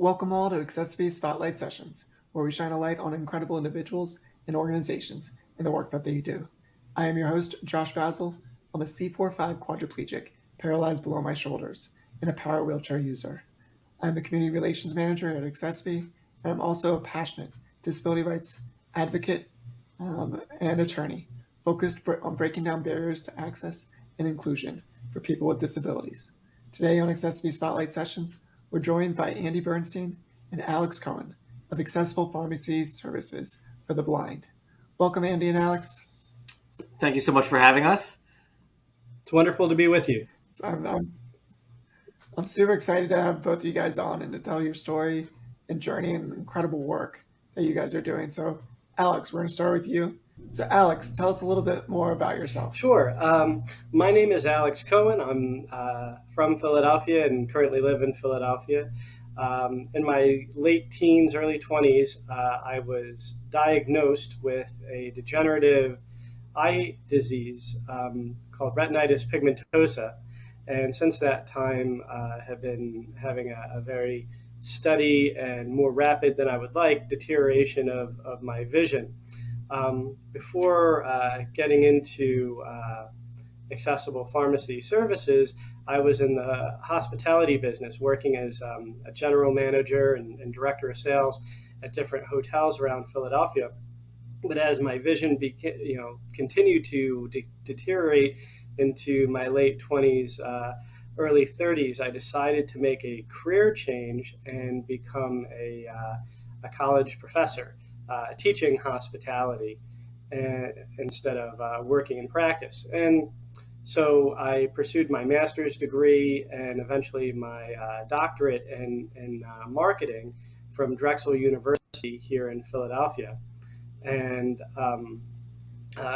Welcome all to accessiBe's Spotlight Sessions, where we shine a light on incredible individuals and organizations and the work that they do. I am your host, Josh Basil. I'm a C4-5 quadriplegic, paralyzed below my shoulders, and a power wheelchair user. I'm the Community Relations Manager at accessiBe, and I'm also a passionate disability rights advocate and attorney, focused on breaking down barriers to access and inclusion for people with disabilities. Today on accessiBe Spotlight Sessions, we're joined by Andy Burnstein and Alex Cohen of Accessible Pharmacy Services for the Blind. Welcome, Andy and Alex. Thank you so much for having us. It's wonderful to be with you. I'm super excited to have both of you guys on and to tell your story and journey and incredible work that you guys are doing. So, Alex, we're going to start with you. So, Alex, tell us a little bit more about yourself. Sure. My name is Alex Cohen. I'm from Philadelphia and currently live in Philadelphia. In my late teens, early 20s, I was diagnosed with a degenerative eye disease called retinitis pigmentosa. And since that time, have been having a very steady and more rapid than I would like deterioration of my vision. Before getting into accessible pharmacy services, I was in the hospitality business, working as a general manager and director of sales at different hotels around Philadelphia. But as my vision continued to deteriorate into my late 20s, early 30s, I decided to make a career change and become a college professor. Teaching hospitality instead of working in practice. And so I pursued my master's degree and eventually my doctorate in marketing from Drexel University here in Philadelphia. And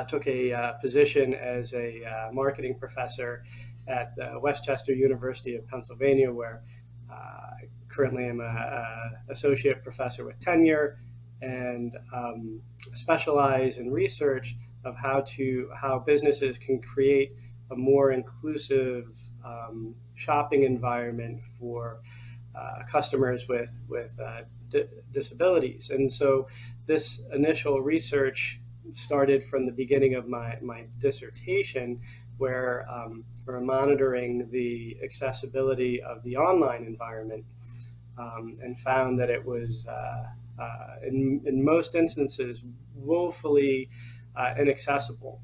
took a position as a marketing professor at the Westchester University of Pennsylvania, where I currently am an associate professor with tenure and specialize in research of how businesses can create a more inclusive shopping environment for customers with disabilities. And so this initial research started from the beginning of my dissertation, where we're monitoring the accessibility of the online environment and found that it was in most instances woefully inaccessible.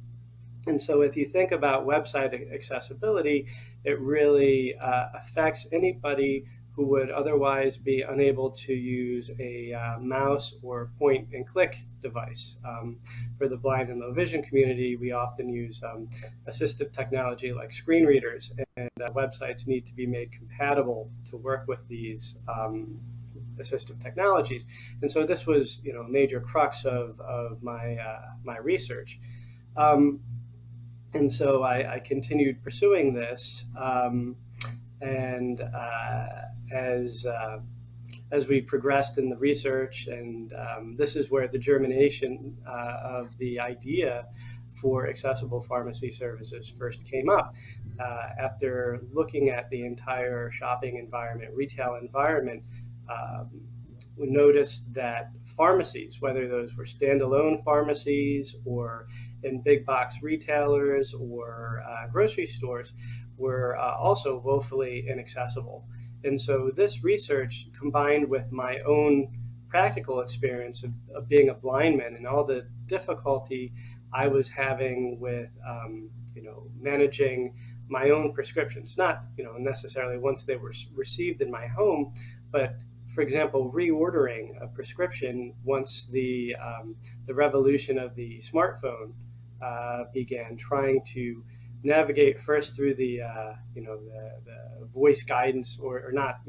And so if you think about website accessibility, it really affects anybody who would otherwise be unable to use a mouse or point and click device. For the blind and low vision community, we often use assistive technology like screen readers, and websites need to be made compatible to work with these assistive technologies. And so this was, a major crux of my research. And so I continued pursuing this, and as we progressed in the research, and this is where the germination of the idea for accessible pharmacy services first came up. After looking at the entire shopping environment, retail environment, we noticed that pharmacies, whether those were standalone pharmacies or in big box retailers or grocery stores, were also woefully inaccessible. And so this research, combined with my own practical experience of being a blind man and all the difficulty I was having with managing my own prescriptions, not necessarily once they were received in my home, but for example, reordering a prescription once the revolution of the smartphone began, trying to navigate first through the voice guidance or not,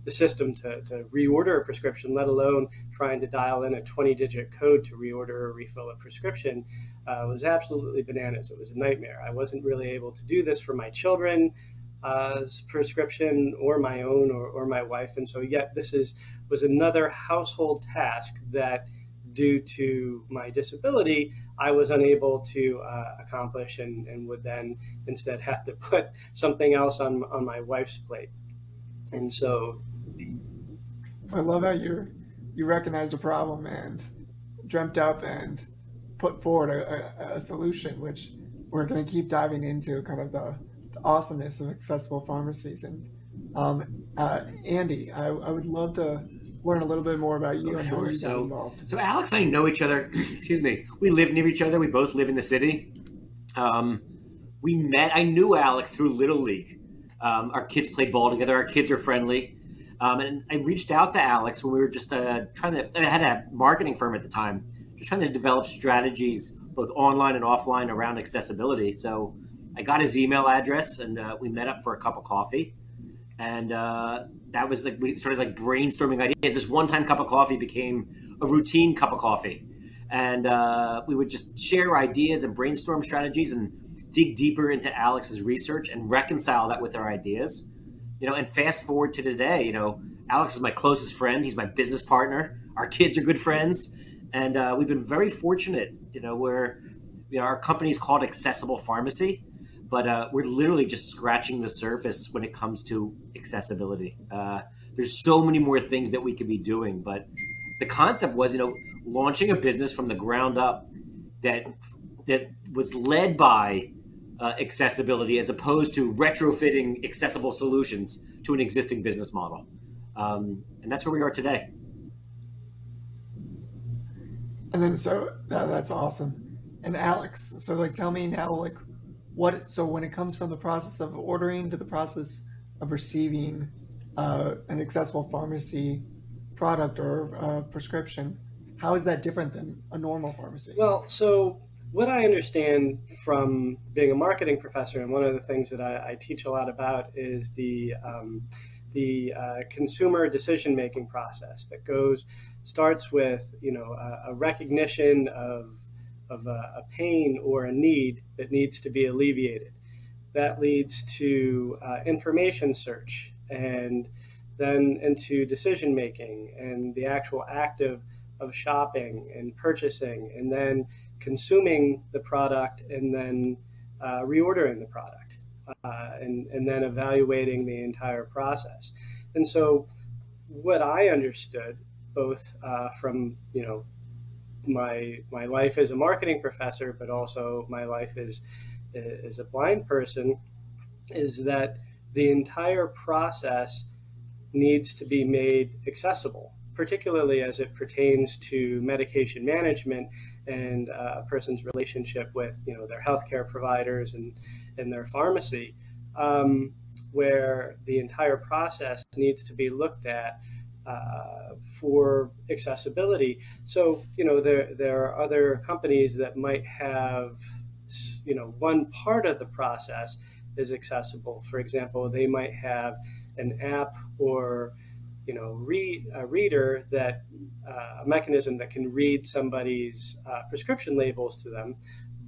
the system to reorder a prescription, let alone trying to dial in a 20-digit code to reorder or refill a prescription, was absolutely bananas. It was a nightmare. I wasn't really able to do this for my children. Prescription or my own or my wife, and so yet this was another household task that, due to my disability, I was unable to accomplish, and would then instead have to put something else on my wife's plate. And so I love how you recognize a problem and dreamt up and put forward a solution, which we're going to keep diving into kind of the awesomeness of accessible pharmacies. And Andy, I would love to learn a little bit more about Oh, you and how sure. you got So, involved. so Alex and I know each other. Excuse me. We live near each other. We both live in the city. Um, we met. I knew Alex through Little League. Our kids played ball together. Our kids are friendly. And I reached out to Alex when we were just trying to. I had a marketing firm at the time, just trying to develop strategies both online and offline around accessibility. So I got his email address, and we met up for a cup of coffee. And that was like we started like brainstorming ideas. This one-time cup of coffee became a routine cup of coffee, and we would just share ideas and brainstorm strategies and dig deeper into Alex's research and reconcile that with our ideas. And fast forward to today. Alex is my closest friend. He's my business partner. Our kids are good friends, and we've been very fortunate. Where our company is called Accessible Pharmacy, but we're literally just scratching the surface when it comes to accessibility. There's so many more things that we could be doing, but the concept was, launching a business from the ground up that that was led by accessibility as opposed to retrofitting accessible solutions to an existing business model. And that's where we are today. And then that's awesome. And Alex, so like tell me now, like so when it comes from the process of ordering to the process of receiving an accessible pharmacy product or prescription, how is that different than a normal pharmacy? Well, so what I understand from being a marketing professor, and one of the things that I teach a lot about is the consumer decision making process that starts with a recognition of a pain or a need that needs to be alleviated. That leads to information search, and then into decision making and the actual act of shopping and purchasing, and then consuming the product, and then reordering the product, and then evaluating the entire process. And so, what I understood, both from my life as a marketing professor, but also my life as a blind person, is that the entire process needs to be made accessible, particularly as it pertains to medication management and a person's relationship with their healthcare providers and their pharmacy, where the entire process needs to be looked at for accessibility. So there are other companies that might have one part of the process is accessible. For example, they might have an app or a reader that a mechanism that can read somebody's prescription labels to them,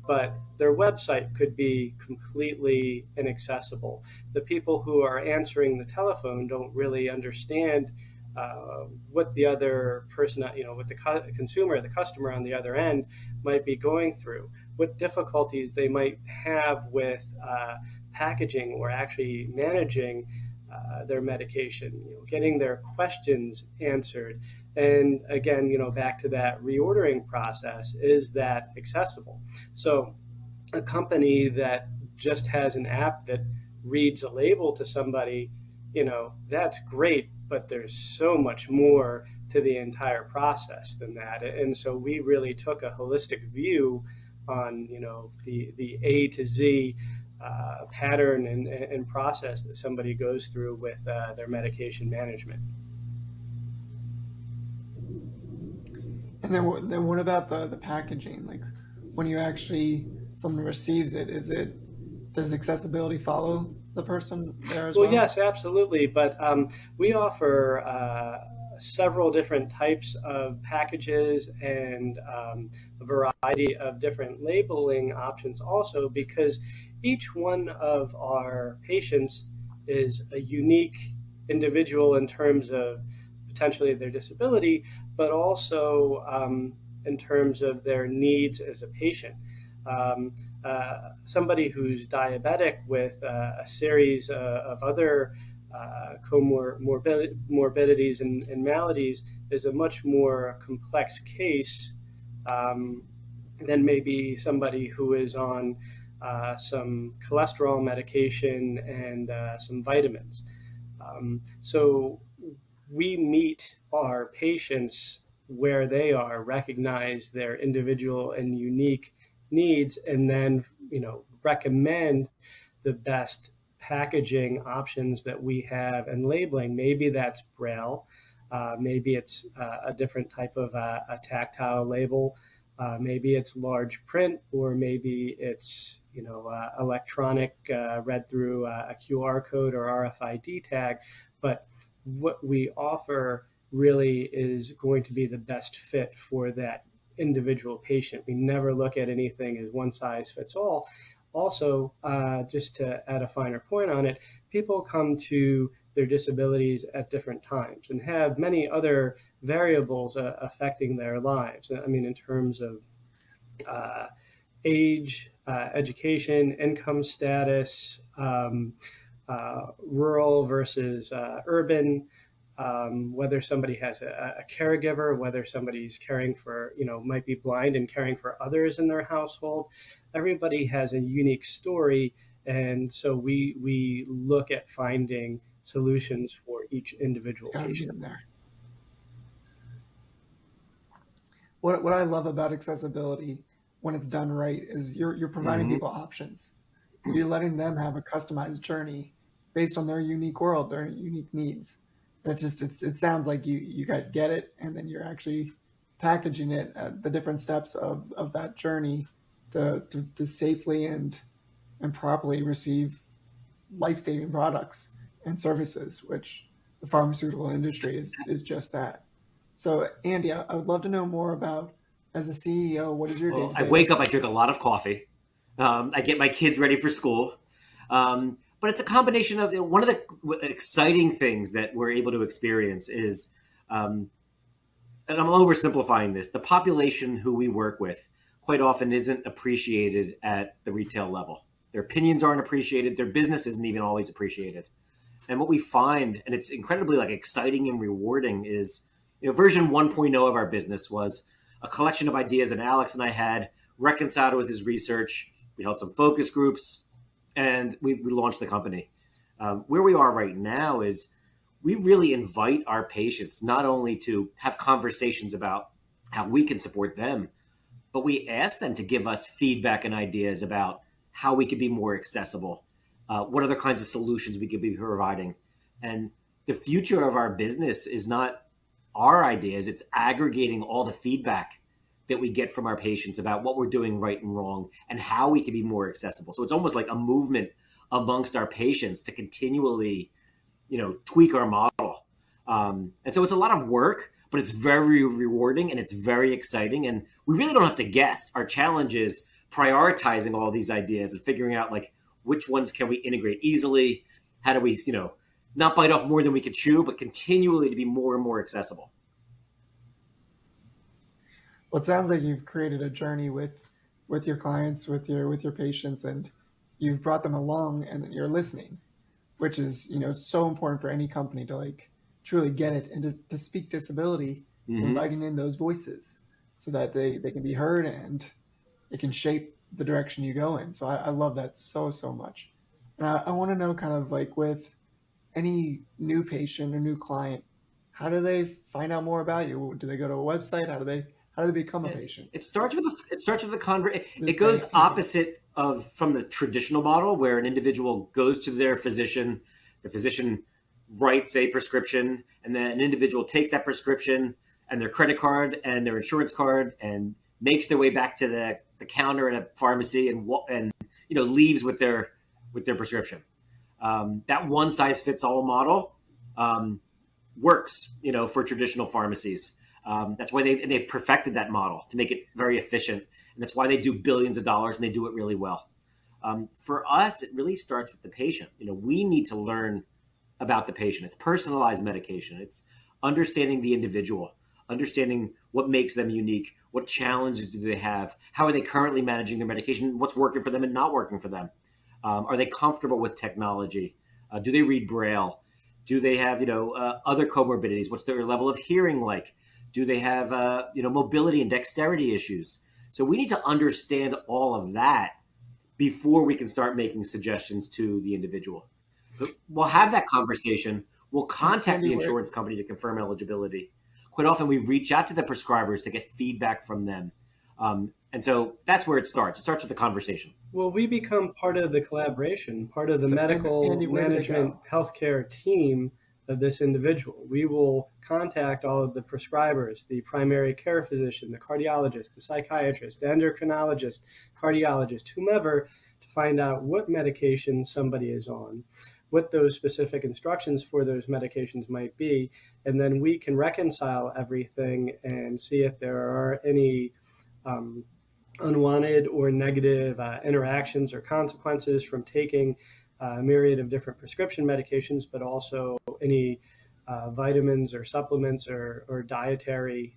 but their website could be completely inaccessible. The people who are answering the telephone don't really understand what the other person, what the consumer, the customer on the other end might be going through, what difficulties they might have with packaging or actually managing their medication, getting their questions answered. And again, back to that reordering process, is that accessible? So a company that just has an app that reads a label to somebody, that's great, but there's so much more to the entire process than that. And so we really took a holistic view on, the A to Z pattern and process that somebody goes through with their medication management. And then what about the packaging? Like when you actually someone receives it, does accessibility follow the person there as Well, well? yes, absolutely. But we offer several different types of packages and a variety of different labeling options also, because each one of our patients is a unique individual in terms of potentially their disability, but also in terms of their needs as a patient. Somebody who's diabetic with a series of other comorbidities and maladies is a much more complex case than maybe somebody who is on some cholesterol medication and some vitamins. So we meet our patients where they are, recognize their individual and unique needs, and then recommend the best packaging options that we have and labeling. Maybe that's Braille, maybe it's a different type of a tactile label, maybe it's large print, or maybe it's electronic, read through a QR code or RFID tag. But what we offer really is going to be the best fit for that individual patient. We never look at anything as one size fits all. Also, just to add a finer point on it, people come to their disabilities at different times and have many other variables affecting their lives. I mean, in terms of age, education, income status, rural versus urban, whether somebody has a caregiver, whether somebody's caring for, might be blind and caring for others in their household. Everybody has a unique story, and so we look at finding solutions for each individual patient. There. What I love about accessibility when it's done right is you're providing people options. You're letting them have a customized journey based on their unique world, their unique needs. It sounds like you guys get it, and then you're actually packaging it at the different steps of that journey to safely and properly receive life-saving products and services, which the pharmaceutical industry is just that. So, Andy, I would love to know more about, as a CEO, what is your day? I wake up, I drink a lot of coffee. I get my kids ready for school. But it's a combination of, one of the exciting things that we're able to experience is, and I'm oversimplifying this, the population who we work with quite often isn't appreciated at the retail level. Their opinions aren't appreciated. Their business isn't even always appreciated. And what we find, and it's incredibly exciting and rewarding, is version 1.0 of our business was a collection of ideas that Alex and I had, reconciled with his research. We held some focus groups, and we launched the company. Where we are right now is we really invite our patients not only to have conversations about how we can support them, but we ask them to give us feedback and ideas about how we could be more accessible, what other kinds of solutions we could be providing. And the future of our business is not our ideas, it's aggregating all the feedback that we get from our patients about what we're doing right and wrong and how we can be more accessible. So it's almost like a movement amongst our patients to continually, tweak our model. And so it's a lot of work, but it's very rewarding and it's very exciting. And we really don't have to guess. Our challenge is prioritizing all these ideas and figuring out which ones can we integrate easily? How do we, not bite off more than we could chew, but continually to be more and more accessible. Well, it sounds like you've created a journey with your clients, with your patients, and you've brought them along, and you're listening, which is so important for any company to truly get it and to speak disability, inviting in those voices so that they can be heard and it can shape the direction you go in. So I love that so much. And I want to know, kind of with any new patient or new client, how do they find out more about you? Do they go to a website? How do they become a patient? It starts with a convert. It goes opposite from the traditional model, where an individual goes to their physician, the physician writes a prescription, and then an individual takes that prescription and their credit card and their insurance card and makes their way back to the counter in a pharmacy and leaves with their prescription. That one size fits all model works, for traditional pharmacies. That's why they've perfected that model to make it very efficient. And that's why they do billions of dollars, and they do it really well. For us, it really starts with the patient. We need to learn about the patient. It's personalized medication. It's understanding the individual, understanding what makes them unique, what challenges do they have, how are they currently managing their medication, what's working for them and not working for them. Are they comfortable with technology? Do they read Braille? Do they have, other comorbidities? What's their level of hearing like? Do they have, mobility and dexterity issues? So we need to understand all of that before we can start making suggestions to the individual. But we'll have that conversation. We'll contact the insurance company to confirm eligibility. Quite often we reach out to the prescribers to get feedback from them. And so that's where it starts. It starts with the conversation. Well, we become part of the collaboration, part of the medical Andy, management healthcare team of this individual. We will contact all of the prescribers, the primary care physician, the cardiologist, the psychiatrist, the endocrinologist, cardiologist, whomever, to find out what medication somebody is on, what those specific instructions for those medications might be, and then we can reconcile everything and see if there are any unwanted or negative interactions or consequences from taking a myriad of different prescription medications, but also any vitamins or supplements or dietary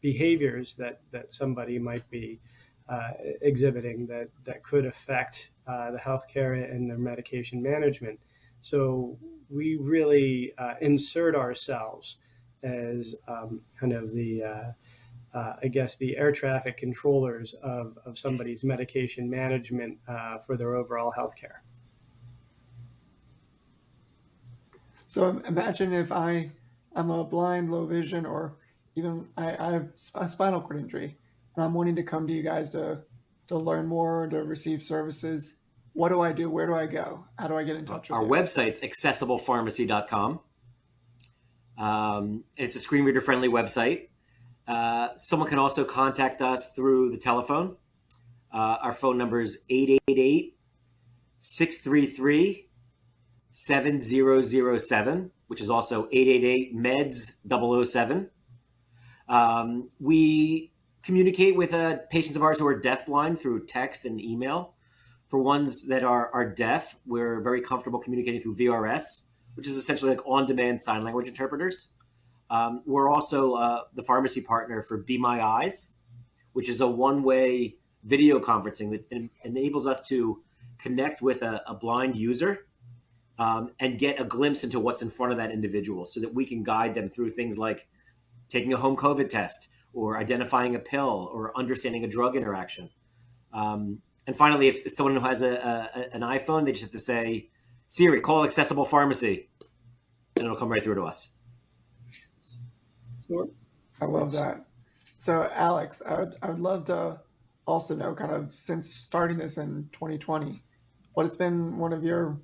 behaviors that somebody might be exhibiting that could affect the healthcare and their medication management. So we really insert ourselves as kind of the the air traffic controllers of somebody's medication management for their overall health care. So imagine if I'm a blind, low vision, or even I have a spinal cord injury, and I'm wanting to come to you guys to learn more, to receive services. What do I do? Where do I go? How do I get in touch with Our you? website's accessiblepharmacy.com. It's a screen reader friendly website. Someone can also contact us through the telephone. Our phone number is 888-633-7007, which is also 888-MEDS-007. We communicate with patients of ours who are deafblind through text and email. For ones that are deaf, we're very comfortable communicating through VRS, which is essentially like on-demand sign language interpreters. We're also the pharmacy partner for Be My Eyes, which is a one-way video conferencing that enables us to connect with a blind user and get a glimpse into what's in front of that individual so that we can guide them through things like taking a home COVID test or identifying a pill or understanding a drug interaction. And finally, if someone who has an iPhone, they just have to say, Siri, call Accessible Pharmacy, and it'll come right through to us. Sure. I love that. So, Alex, I would love to also know, kind of since starting this in 2020, what has been one of your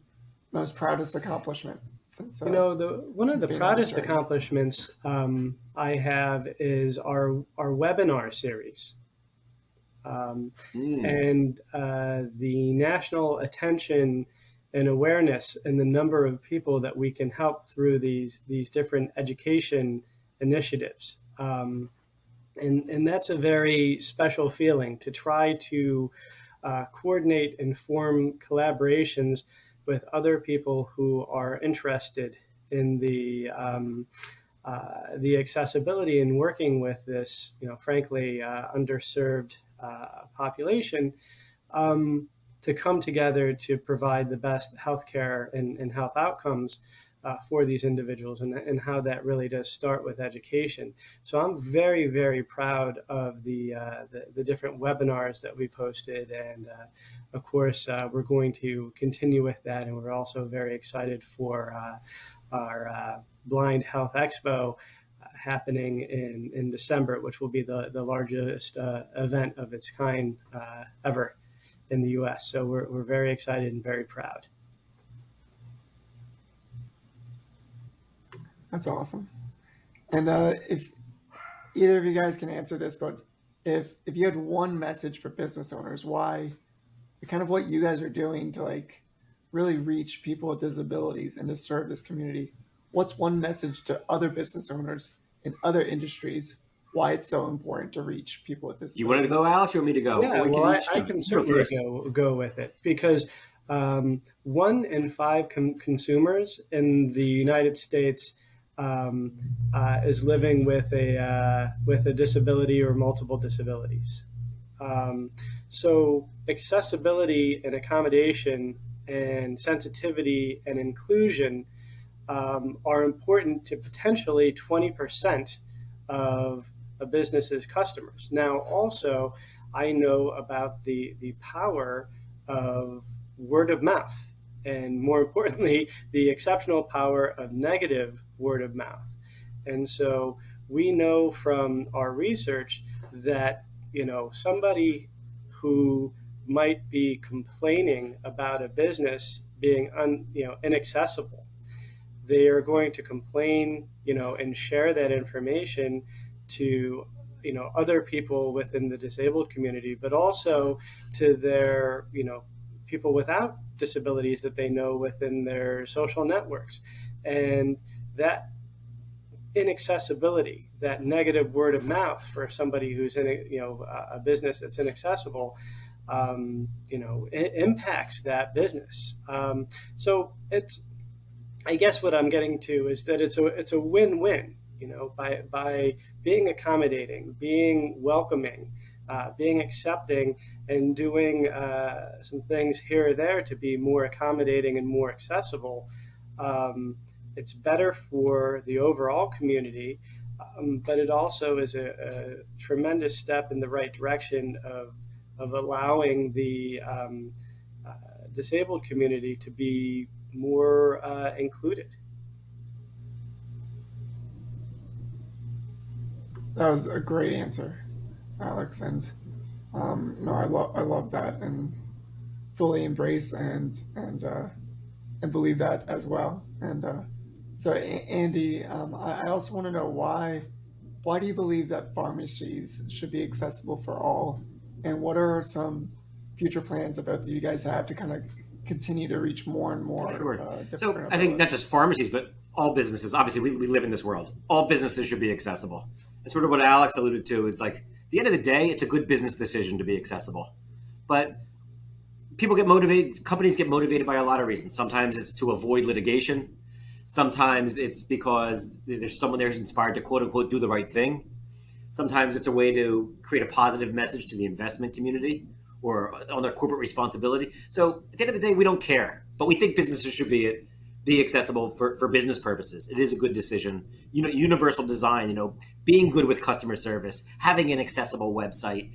most proudest accomplishment since? One of the proudest accomplishments I have is our webinar series. And the national attention and awareness and the number of people that we can help through these different education initiatives. And that's a very special feeling to try to coordinate and form collaborations with other people who are interested in the accessibility and working with this, frankly, underserved population to come together to provide the best healthcare and health outcomes for these individuals, and how that really does start with education. So I'm very, very proud of the different webinars that we've hosted, and of course we're going to continue with that, and we're also very excited for our Blind Health Expo happening in December, which will be the largest event of its kind ever in the U.S. So we're very excited and very proud. That's awesome. And if either of you guys can answer this, but if you had one message for business owners, why, kind of what you guys are doing to really reach people with disabilities and to serve this community, what's one message to other business owners in other industries why it's so important to reach people with disabilities? You wanted to go, Alice, or you want me to go? Yeah, I can certainly go with it, because 1 in 5 consumers in the United States is living with a disability or multiple disabilities. So accessibility and accommodation and sensitivity and inclusion are important to potentially 20% of a business's customers. Now, also, I know about the power of word of mouth, and more importantly, the exceptional power of negative word of mouth. And so we know from our research that, somebody who might be complaining about a business being inaccessible, they are going to complain, and share that information to, other people within the disabled community, but also to their, people without disabilities that they know within their social networks. And that inaccessibility, that negative word of mouth for somebody who's in a business that's inaccessible, it impacts that business. So I guess what I'm getting to is that it's a win-win, by being accommodating, being welcoming, being accepting, and doing some things here or there to be more accommodating and more accessible. It's better for the overall community, but it also is a tremendous step in the right direction of allowing the disabled community to be more included. That was a great answer, Alex, and no, I love that, and fully embrace and believe that as well. And so, Andy, I also want to know why do you believe that pharmacies should be accessible for all, and what are some future plans that both of you guys have to kind of continue to reach more and more? Sure. Different So I think not just pharmacies, but all businesses. Obviously, we live in this world. All businesses should be accessible. And sort of what Alex alluded to is like, at the end of the day, it's a good business decision to be accessible. But people get motivated, companies get motivated by a lot of reasons. Sometimes it's to avoid litigation. Sometimes it's because there's someone there who's inspired to quote unquote do the right thing. Sometimes it's a way to create a positive message to the investment community or on their corporate responsibility. So at the end of the day, we don't care, but we think businesses should be accessible for business purposes. It is a good decision. Universal design, being good with customer service, having an accessible website,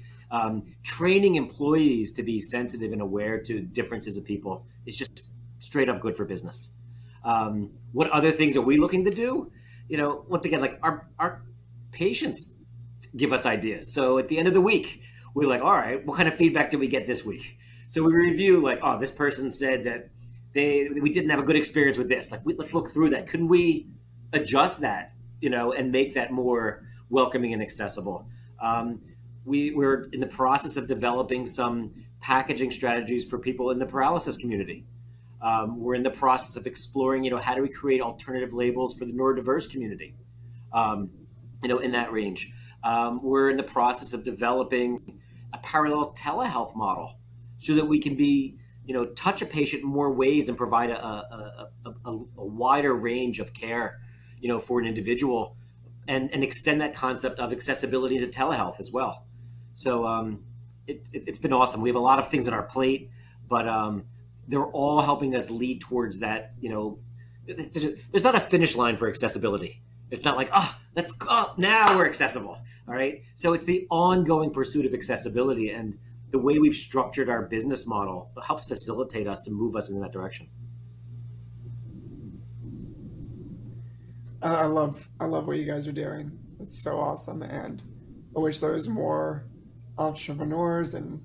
training employees to be sensitive and aware to differences of people is just straight up good for business. What other things are we looking to do? Once again, like our patients give us ideas. So at the end of the week, we're like, all right, what kind of feedback did we get this week? So we review like, oh, this person said that we didn't have a good experience with this. Like, let's look through that. Couldn't we adjust that, and make that more welcoming and accessible? We're in the process of developing some packaging strategies for people in the paralysis community. We're in the process of exploring, how do we create alternative labels for the neurodiverse community, in that range. We're in the process of developing a parallel telehealth model so that we can be, touch a patient in more ways and provide a wider range of care, for an individual, and extend that concept of accessibility to telehealth as well. So it's been awesome. We have a lot of things on our plate, but they're all helping us lead towards that. There's not a finish line for accessibility. It's not like, now we're accessible. All right. So it's the ongoing pursuit of accessibility, and the way we've structured our business model helps facilitate us to move us in that direction. I love what you guys are doing. It's so awesome, and I wish there was more entrepreneurs and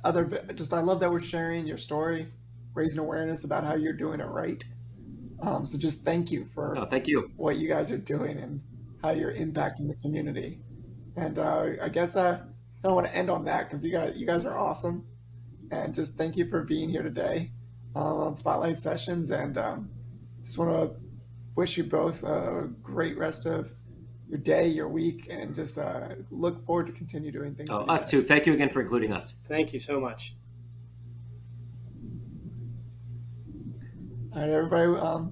I love that we're sharing your story, raising awareness about how you're doing it right. So just thank you for thank you. What you guys are doing and how you're impacting the community. And I guess I don't want to end on that because you guys are awesome. And just thank you for being here today on Spotlight Sessions. And just want to wish you both a great rest of your day, your week, and just look forward to continue doing things. Us too. Thank you again for including us. Thank you so much. All right, everybody.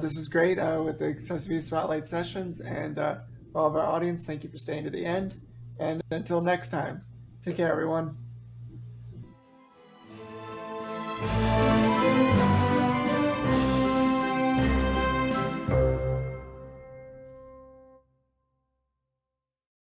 This is great with the accessiBe's Spotlight Sessions, and for all of our audience, thank you for staying to the end. And until next time, take care, everyone.